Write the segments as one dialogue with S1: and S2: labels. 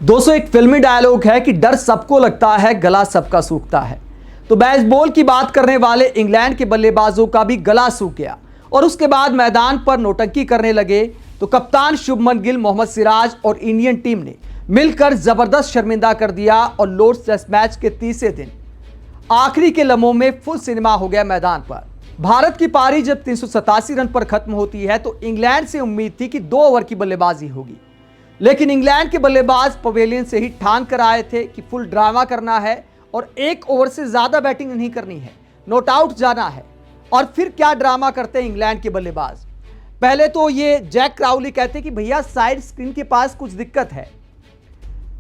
S1: दोस्तों एक फिल्मी डायलॉग है कि डर सबको लगता है, गला सबका सूखता है। तो बेसबॉल की बात करने वाले इंग्लैंड के बल्लेबाजों का भी गला सूख गया और उसके बाद मैदान पर नौटंकी करने लगे। तो कप्तान शुभमन गिल, मोहम्मद सिराज और इंडियन टीम ने मिलकर जबरदस्त शर्मिंदा कर दिया और लॉर्ड्स टेस्ट मैच के तीसरे दिन आखिरी के लम्हों में फुल सिनेमा हो गया मैदान पर। भारत की पारी जब 387 रन पर खत्म होती है तो इंग्लैंड से उम्मीद थी कि 2 ओवर की बल्लेबाजी होगी, लेकिन इंग्लैंड के बल्लेबाज पवेलियन से ही ठान कर आए थे कि फुल ड्रामा करना है और 1 ओवर से ज्यादा बैटिंग नहीं करनी है, नॉट आउट जाना है। और फिर क्या ड्रामा करते हैं इंग्लैंड के बल्लेबाज। पहले तो ये जैक क्राउली कहते हैं कि भैया साइड स्क्रीन के पास कुछ दिक्कत है,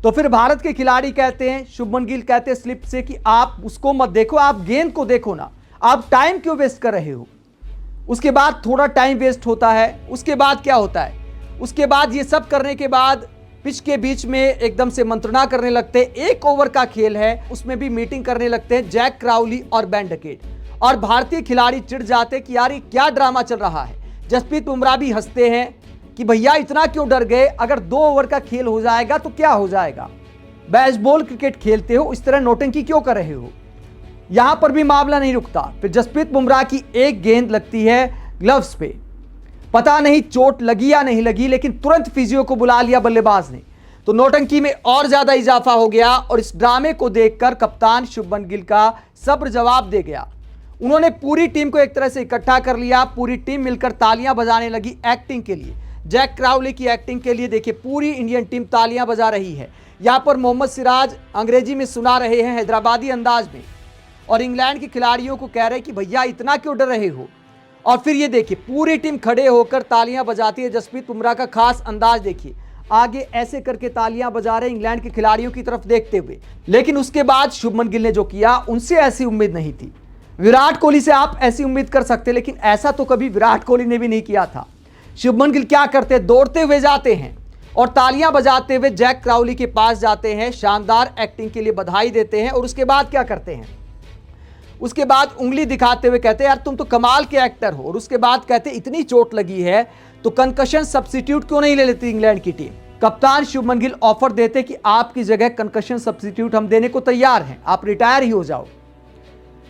S1: तो फिर भारत के खिलाड़ी कहते हैं, शुभमन गिल कहते हैं स्लिप से कि आप उसको मत देखो, आप गेंद को देखो ना, आप टाइम क्यों वेस्ट कर रहे हो। उसके बाद थोड़ा टाइम वेस्ट होता है। उसके बाद क्या होता है, उसके बाद ये सब करने के बाद पिच के बीच में एकदम से मंत्रणा करने लगते हैं। 1 ओवर का खेल है, उसमें भी मीटिंग करने लगते हैं जैक क्राउली और बेन डकेट, और भारतीय खिलाड़ी चिढ़ जाते कि यार ये क्या ड्रामा चल रहा है। जसप्रीत बुमराह भी हंसते हैं कि भैया इतना क्यों डर गए, अगर 2 ओवर का खेल हो जाएगा तो क्या हो जाएगा, बेसबॉल क्रिकेट खेलते हो, इस तरह नौटंकी क्यों कर रहे हो। यहां पर भी मामला नहीं रुकता। फिर जसप्रीत बुमराह की एक गेंद लगती है ग्लव्स पे, पता नहीं चोट लगी या नहीं लगी, लेकिन तुरंत फिजियो को बुला लिया बल्लेबाज ने। तो नौटंकी में और ज्यादा इजाफा हो गया और इस ड्रामे को देखकर कप्तान शुभमन गिल का सब्र जवाब दे गया। उन्होंने पूरी टीम को एक तरह से इकट्ठा कर लिया, पूरी टीम मिलकर तालियां बजाने लगी एक्टिंग के लिए, जैक क्राउली की एक्टिंग के लिए। देखिए पूरी इंडियन टीम तालियां बजा रही है। यहां पर मोहम्मद सिराज अंग्रेजी में सुना रहे हैं हैदराबादी अंदाज में, और इंग्लैंड के खिलाड़ियों को कह रहे हैं कि भैया इतना क्यों डर रहे हो। और फिर ये देखिए पूरी टीम खड़े होकर तालियां बजाती है। जसप्रीत बुमराह का खास अंदाज देखिए, आगे ऐसे करके तालियां बजा रहे इंग्लैंड के खिलाड़ियों की तरफ देखते हुए। लेकिन उसके बाद शुभमन गिल ने जो किया, उनसे ऐसी उम्मीद नहीं थी। विराट कोहली से आप ऐसी उम्मीद कर सकते, लेकिन ऐसा तो कभी विराट कोहली ने भी नहीं किया था। शुभमन गिल क्या करते, दौड़ते हुए जाते हैं और तालियां बजाते हुए जैक क्राउली के पास जाते हैं, शानदार एक्टिंग के लिए बधाई देते हैं। और उसके बाद क्या करते हैं, उसके बाद उंगली दिखाते हुए कहते हैं यार तुम तो कमाल के एक्टर हो। और उसके बाद कहते इतनी चोट लगी है तो कंकशन सब्स्टिट्यूट क्यों नहीं ले लेती इंग्लैंड की टीम। कप्तान शुभमन गिल ऑफर देते कि आपकी जगह कंकशन सब्स्टिट्यूट हम देने को तैयार हैं, आप रिटायर ही हो जाओ।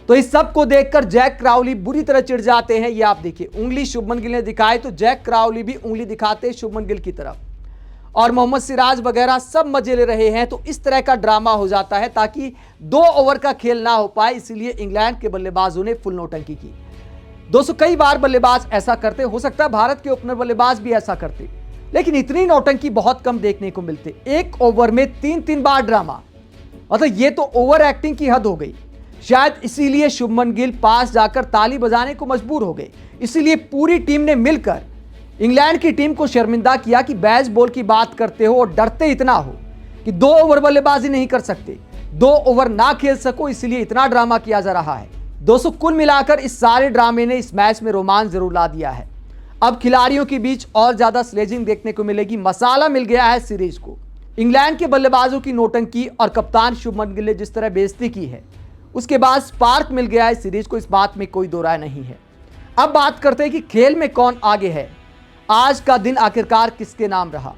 S1: तो इस सब को देखकर जैक क्राउली बुरी तरह चिढ़ जाते हैं। ये आप देखिए उंगली शुभमन गिल ने दिखाई तो जैक क्राउली भी उंगली दिखाते शुभमन गिल की तरफ, और मोहम्मद सिराज वगैरह सब मजे ले रहे हैं। तो इस तरह का ड्रामा हो जाता है ताकि 2 ओवर का खेल ना हो पाए, इसीलिए इंग्लैंड के बल्लेबाजों ने फुल नौटंकी की। दोस्तों कई बार बल्लेबाज ऐसा करते, हो सकता है भारत के ओपनर बल्लेबाज भी ऐसा करते, लेकिन इतनी नौटंकी बहुत कम देखने को मिलते। 1 ओवर में 3-3 बार ड्रामा, मतलब ये तो ओवर एक्टिंग की हद हो गई। शायद इसीलिए शुभमन गिल पास जाकर ताली बजाने को मजबूर हो गए। इसीलिए पूरी टीम ने मिलकर इंग्लैंड की टीम को शर्मिंदा किया कि बेसबॉल की बात करते हो और डरते इतना हो कि 2 ओवर बल्लेबाजी नहीं कर सकते, 2 ओवर ना खेल सको, इसलिए इतना ड्रामा किया जा रहा है। दोस्तों कुल मिलाकर इस सारे ड्रामे ने इस मैच में रोमांच जरूर ला दिया है। अब खिलाड़ियों के बीच और ज्यादा स्लेजिंग देखने को मिलेगी, मसाला मिल गया है सीरीज को। इंग्लैंड के बल्लेबाजों की नौटंकी और कप्तान शुभमन गिल ने जिस तरह बेइज्जती की है, उसके बाद स्पार्क मिल गया है सीरीज को, इस बात में कोई दो राय नहीं है। अब बात करते हैं कि खेल में कौन आगे है, आज का दिन आखिरकार किसके नाम रहा।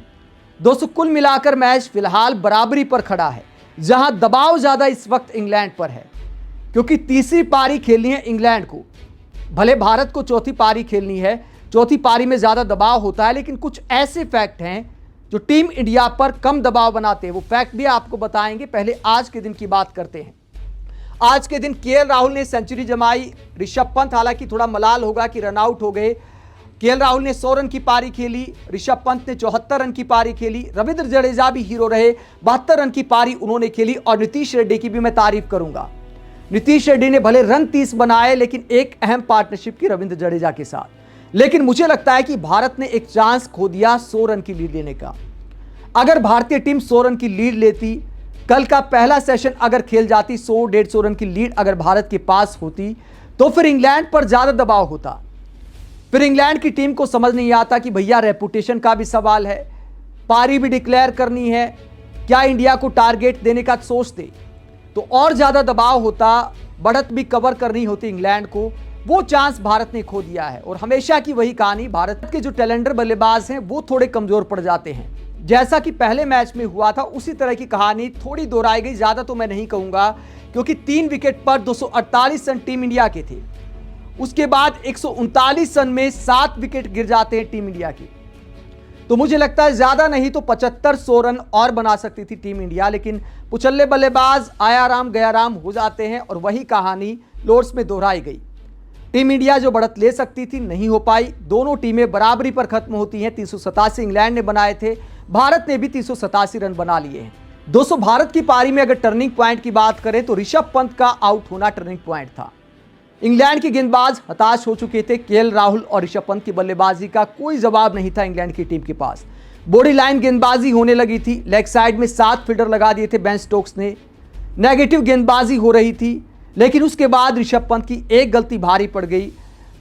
S1: दोस्तों कुल मिलाकर मैच फिलहाल बराबरी पर खड़ा है, जहां दबाव ज्यादा इस वक्त इंग्लैंड पर है, क्योंकि तीसरी पारी खेलनी है इंग्लैंड को। भले भारत को चौथी पारी खेलनी है, चौथी पारी में ज्यादा दबाव होता है, लेकिन कुछ ऐसे फैक्ट हैं जो टीम इंडिया पर कम दबाव बनाते हैं। वो फैक्ट भी आपको बताएंगे। पहले आज के दिन की बात करते हैं। आज के दिन केएल राहुल ने सेंचुरी जमाई। ऋषभ पंत हालांकि थोड़ा मलाल होगा कि रन आउट हो गए। केएल राहुल ने 100 रन की पारी खेली, ऋषभ पंत ने 74 रन की पारी खेली। रविंद्र जडेजा भी हीरो रहे, 72 रन की पारी उन्होंने खेली। और नीतीश रेड्डी की भी मैं तारीफ करूंगा। नीतीश रेड्डी ने भले रन 30 बनाए, लेकिन एक अहम पार्टनरशिप की रविंद्र जडेजा के साथ। लेकिन मुझे लगता है कि भारत ने एक चांस खो दिया 100 रन की लीड लेने का। अगर भारतीय टीम 100 रन की लीड लेती, कल का पहला सेशन अगर खेल जाती, 100-150 रन की लीड अगर भारत के पास होती, तो फिर इंग्लैंड पर ज्यादा दबाव होता। फिर इंग्लैंड की टीम को समझ नहीं आता कि भैया रेपुटेशन का भी सवाल है, पारी भी डिक्लेयर करनी है, क्या इंडिया को टारगेट देने का सोचते तो और ज्यादा दबाव होता, बढ़त भी कवर करनी होती इंग्लैंड को। वो चांस भारत ने खो दिया है। और हमेशा की वही कहानी, भारत के जो टैलेंटर बल्लेबाज हैं वो थोड़े कमजोर पड़ जाते हैं। जैसा कि पहले मैच में हुआ था उसी तरह की कहानी थोड़ी दोहराई गई, ज्यादा तो मैं नहीं कहूंगा, क्योंकि 3 विकेट पर 248 रन टीम इंडिया के थे। उसके बाद 139 रन में 7 विकेट गिर जाते हैं टीम इंडिया के। तो मुझे लगता है ज्यादा नहीं तो 75-100 रन और बना सकती थी टीम इंडिया, लेकिन पुचल्ले बल्लेबाज आया राम गया राम हो जाते हैं और वही कहानी लॉर्ड्स में दोहराई गई। टीम इंडिया जो बढ़त ले सकती थी नहीं हो पाई। दोनों टीमें बराबरी पर खत्म होती हैं। 387 इंग्लैंड ने बनाए थे, भारत ने भी 387 रन बना लिए हैं। दोस्तों, भारत की पारी में अगर टर्निंग पॉइंट की बात करें तो ऋषभ पंत का आउट होना टर्निंग पॉइंट था। इंग्लैंड के गेंदबाज हताश हो चुके थे। केएल राहुल और ऋषभ पंत की बल्लेबाजी का कोई जवाब नहीं था इंग्लैंड की टीम के पास। बॉडी लाइन गेंदबाजी होने लगी थी। लेग साइड में 7 फील्डर लगा दिए थे बेन स्टोक्स ने। नेगेटिव गेंदबाजी हो रही थी, लेकिन उसके बाद ऋषभ पंत की एक गलती भारी पड़ गई,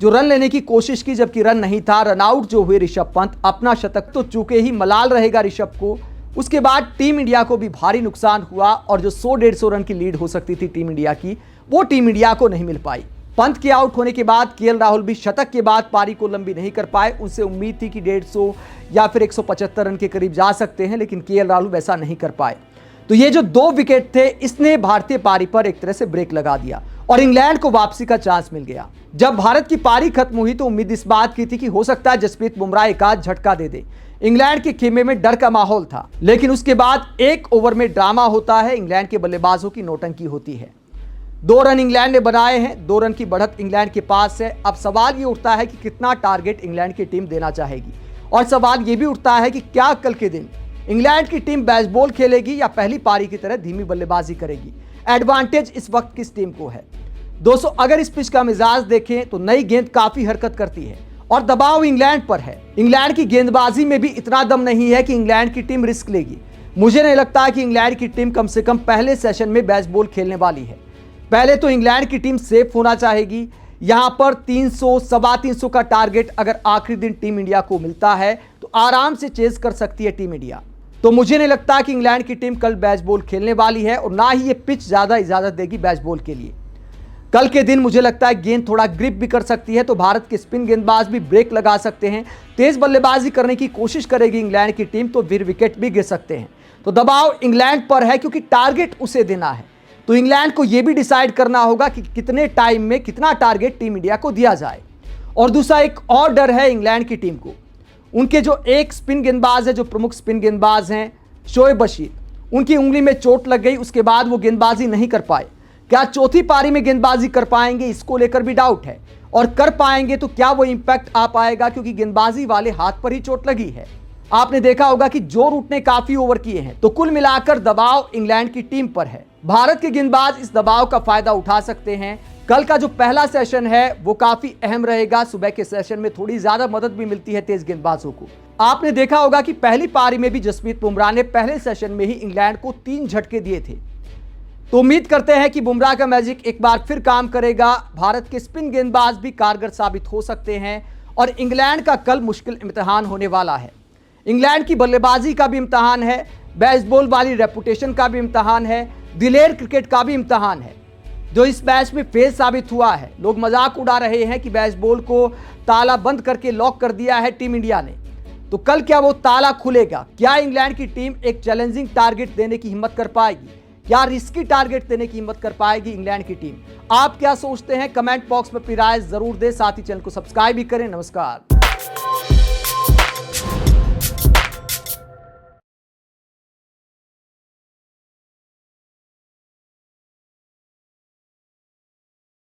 S1: जो रन लेने की कोशिश की जबकि रन नहीं था। रन आउट जो हुए ऋषभ पंत, अपना शतक तो चूके ही मलाल रहेगा ऋषभ को। उसके बाद टीम इंडिया को भी भारी नुकसान हुआ और जो 100-150 रन की लीड हो सकती थी टीम इंडिया की, वो टीम इंडिया को नहीं मिल पाई। पंत के आउट होने के बाद केएल राहुल भी शतक के बाद पारी को लंबी नहीं कर पाए। उनसे उम्मीद थी कि 150 या फिर 175 रन के करीब जा सकते हैं, लेकिन केएल राहुल वैसा नहीं कर पाए। तो ये जो 2 विकेट थे, इसने भारतीय पारी पर एक तरह से ब्रेक लगा दिया और इंग्लैंड को वापसी का चांस मिल गया। जब भारत की पारी खत्म हुई तो उम्मीद इस बात की थी कि हो सकता है जसप्रीत बुमराह एक आध झटका दे दे। इंग्लैंड के खेमे में डर का माहौल था, लेकिन उसके बाद 1 ओवर में ड्रामा होता है। इंग्लैंड के बल्लेबाजों की नौटंकी होती है। 2 रन इंग्लैंड ने बनाए हैं, 2 रन की बढ़त इंग्लैंड के पास है। अब सवाल ये उठता है कि कितना टारगेट इंग्लैंड की टीम देना चाहेगी, और सवाल ये भी उठता है कि क्या कल के दिन इंग्लैंड की टीम बेसबॉल खेलेगी या पहली पारी की तरह धीमी बल्लेबाजी करेगी। एडवांटेज इस वक्त किस टीम को है? दोस्तों, अगर इस पिच का मिजाज देखें तो नई गेंद काफी हरकत करती है और दबाव इंग्लैंड पर है। इंग्लैंड की गेंदबाजी में भी इतना दम नहीं है कि इंग्लैंड की टीम रिस्क लेगी। मुझे नहीं लगता कि इंग्लैंड की टीम कम से कम पहले सेशन में बेसबॉल खेलने वाली है। पहले तो इंग्लैंड की टीम सेफ होना चाहेगी। यहां पर 300, 350 का टारगेट अगर आखिरी दिन टीम इंडिया को मिलता है तो आराम से चेज कर सकती है टीम इंडिया। तो मुझे नहीं लगता कि इंग्लैंड की टीम कल बेसबॉल खेलने वाली है और ना ही ये पिच ज्यादा इजाजत देगी बेसबॉल के लिए। कल के दिन मुझे लगता है गेंद थोड़ा ग्रिप भी कर सकती है, तो भारत के स्पिन गेंदबाज भी ब्रेक लगा सकते हैं। तेज बल्लेबाजी करने की कोशिश करेगी इंग्लैंड की टीम तो फिर विकेट भी गिर सकते हैं। तो दबाव इंग्लैंड पर है क्योंकि टारगेट उसे देना है। तो इंग्लैंड को यह भी डिसाइड करना होगा कि कितने टाइम में कितना टारगेट टीम इंडिया को दिया जाए। और दूसरा एक और डर है इंग्लैंड की टीम को। उनके जो एक स्पिन गेंदबाज है, जो प्रमुख स्पिन गेंदबाज हैं शोएब बशीर, उनकी उंगली में चोट लग गई। उसके बाद वो गेंदबाजी नहीं कर पाए। क्या चौथी पारी में गेंदबाजी कर पाएंगे, इसको लेकर भी डाउट है। और कर पाएंगे तो क्या वो इंपैक्ट आ पाएगा, क्योंकि गेंदबाजी वाले हाथ पर ही चोट लगी है। आपने देखा होगा कि जो रूट ने काफी ओवर किए हैं। तो कुल मिलाकर दबाव इंग्लैंड की टीम पर है। भारत के गेंदबाज इस दबाव का फायदा उठा सकते हैं। कल का जो पहला सेशन है वो काफी अहम रहेगा। सुबह के सेशन में थोड़ी ज्यादा मदद भी मिलती है तेज गेंदबाजों को। आपने देखा होगा कि पहली पारी में भी जसप्रीत बुमराह ने पहले सेशन में ही इंग्लैंड को 3 झटके दिए थे। तो उम्मीद करते हैं कि बुमराह का मैजिक एक बार फिर काम करेगा। भारत के स्पिन गेंदबाज भी कारगर साबित हो सकते हैं और इंग्लैंड का कल मुश्किल इम्तिहान होने वाला है। इंग्लैंड की बल्लेबाजी का भी इम्तिहान है, बेसबॉल वाली रेपुटेशन का भी इम्तिहान है, दिलेर क्रिकेट का भी इम्तिहान है, जो इस मैच में फेल साबित हुआ है। लोग मजाक उड़ा रहे हैं कि बेसबॉल को ताला बंद करके लॉक कर दिया है टीम इंडिया ने। तो कल क्या वो ताला खुलेगा? क्या इंग्लैंड की टीम एक चैलेंजिंग टारगेट देने की हिम्मत कर पाएगी या रिस्की टारगेट देने की हिम्मत कर पाएगी इंग्लैंड की टीम? आप क्या सोचते हैं? कमेंट बॉक्स में अपनी राय जरूर दें। साथ ही चैनल को सब्सक्राइब भी करें। नमस्कार।